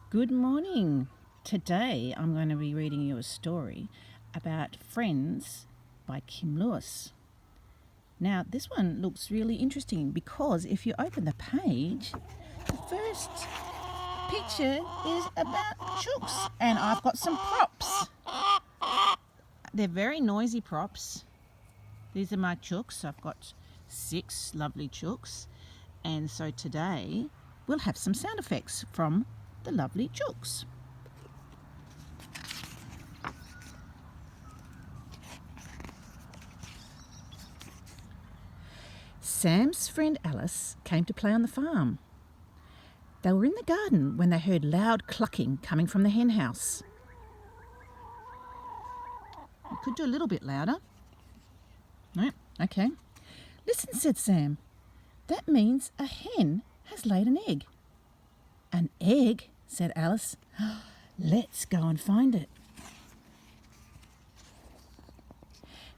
Good morning. Today I'm going to be reading you a story about Friends by Kim Lewis. Now, this one looks really interesting because if you open the page, the first picture is about chooks, and I've got some props. They're very noisy props. These are my chooks. I've got 6 lovely chooks, and so today we'll have some sound effects from the lovely chooks. Sam's friend Alice came to play on the farm. They were in the garden when they heard loud clucking coming from the hen house. You could do a little bit louder. No? Okay. Listen, said Sam. That means a hen has laid an egg. An egg? Said Alice. Let's go and find it.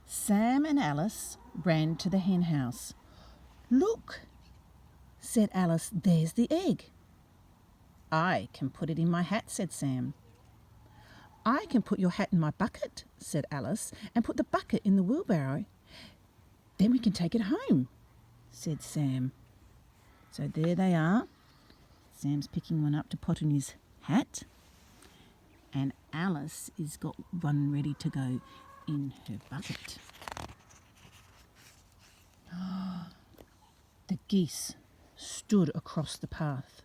Sam and Alice ran to the hen house. Look, said Alice, there's the egg. I can put it in my hat, said Sam. I can put your hat in my bucket, said Alice, and put the bucket in the wheelbarrow. Then we can take it home, said Sam. So there they are. Sam's picking one up to put in his hat, and Alice has got one ready to go in her bucket. The geese stood across the path.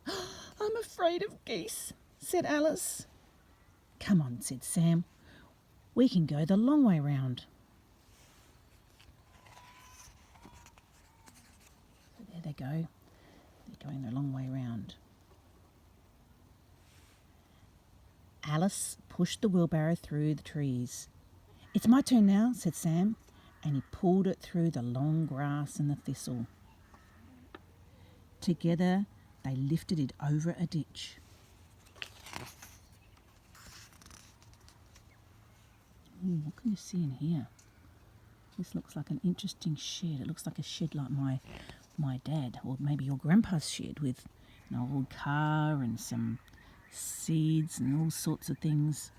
I'm afraid of geese, said Alice. Come on, said Sam. We can go the long way round. So there they go. They're going the long way round. Alice pushed the wheelbarrow through the trees. It's my turn now, said Sam, and he pulled it through the long grass and the thistle. Together, they lifted it over a ditch. What can you see in here? This looks like an interesting shed. It looks like a shed like my dad, or maybe your grandpa's shed, with an old car and some seeds and all sorts of things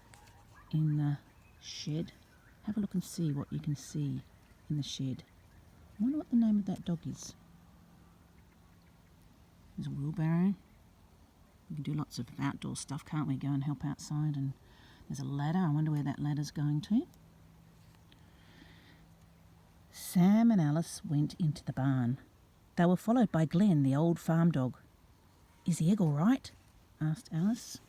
in the shed. Have a look and see what you can see in the shed. I wonder what the name of that dog is. There's a wheelbarrow. We can do lots of outdoor stuff, can't we? Go and help outside. And there's a ladder. I wonder where that ladder's going to. Sam and Alice went into the barn. They were followed by Glenn, the old farm dog. Is the egg all right? Asked Alice.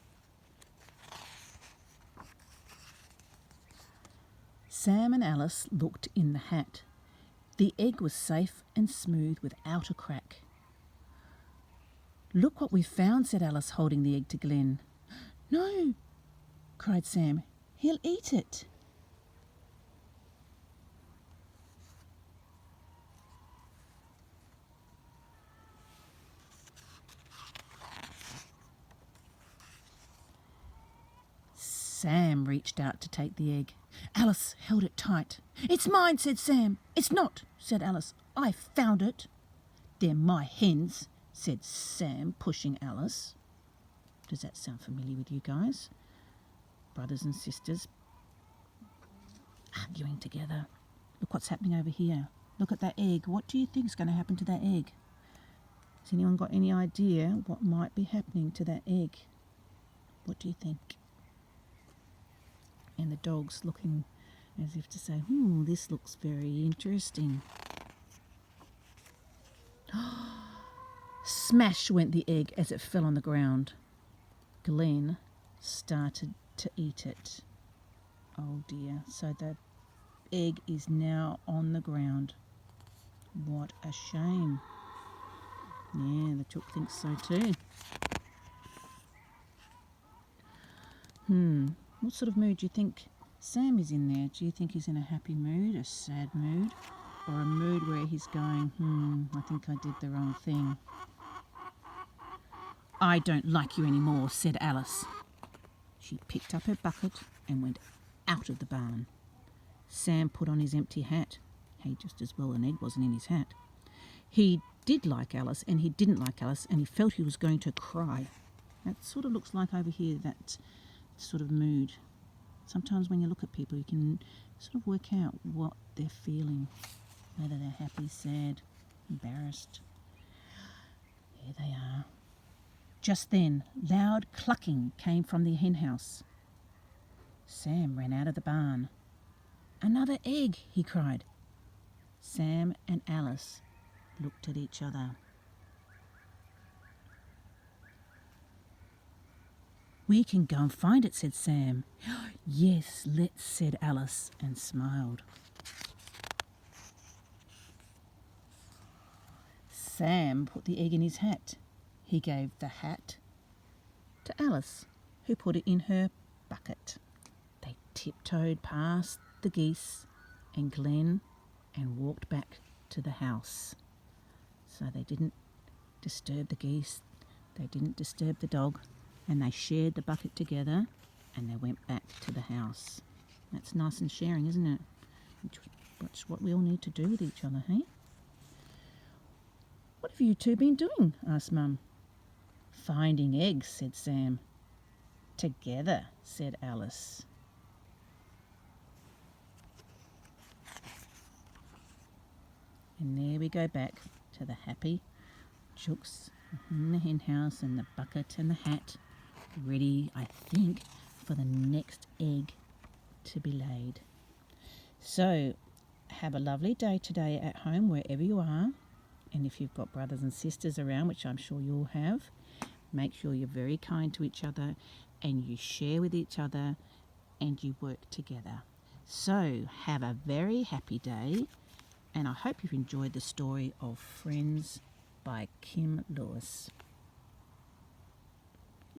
Sam and Alice looked in the hat. The egg was safe and smooth without a crack. Look what we've found, said Alice, holding the egg to Glenn. No, cried Sam. He'll eat it. Sam reached out to take the egg. Alice held it tight. It's mine, said Sam. It's not, said Alice. I found it. They're my hens, said Sam, pushing Alice. Does that sound familiar with you guys? Brothers and sisters arguing together. Look what's happening over here. Look at that egg. What do you think is going to happen to that egg? Has anyone got any idea what might be happening to that egg? What do you think? And the dog's looking as if to say, this looks very interesting. Smash went the egg as it fell on the ground. Glenn started to eat it. Oh dear, so the egg is now on the ground. What a shame. Yeah, the chook thinks so too. What sort of mood do you think Sam is in there? Do you think he's in a happy mood, a sad mood, or a mood where he's going, I think I did the wrong thing? I don't like you anymore, said Alice. She picked up her bucket and went out of the barn. Sam put on his empty hat. Hey, just as well an egg wasn't in his hat. He did like Alice and he didn't like Alice, and he felt he was going to cry. It sort of looks like over here that sort of mood. Sometimes when you look at people, you can sort of work out what they're feeling, whether they're happy, sad, embarrassed. Here they are. Just then, loud clucking came from the hen house. Sam ran out of the barn. "Another egg!" he cried. Sam and Alice looked at each other. "We can go and find it," said Sam. "Yes, let's," said Alice, and smiled. Sam put the egg in his hat. He gave the hat to Alice, who put it in her bucket. They tiptoed past the geese and Glen and walked back to the house. So they didn't disturb the geese, they didn't disturb the dog, and they shared the bucket together and they went back to the house. That's nice and sharing, isn't it? That's what we all need to do with each other, hey? "What have you two been doing?" asked Mum. "Finding eggs," said Sam. "Together," said Alice. And there we go back to the happy chooks in the hen house and the bucket and the hat, ready, I think, for the next egg to be laid. So have a lovely day today at home, wherever you are. And if you've got brothers and sisters around, which I'm sure you'll have, make sure you're very kind to each other and you share with each other and you work together. So have a very happy day, and I hope you've enjoyed the story of Friends by Kim Lewis.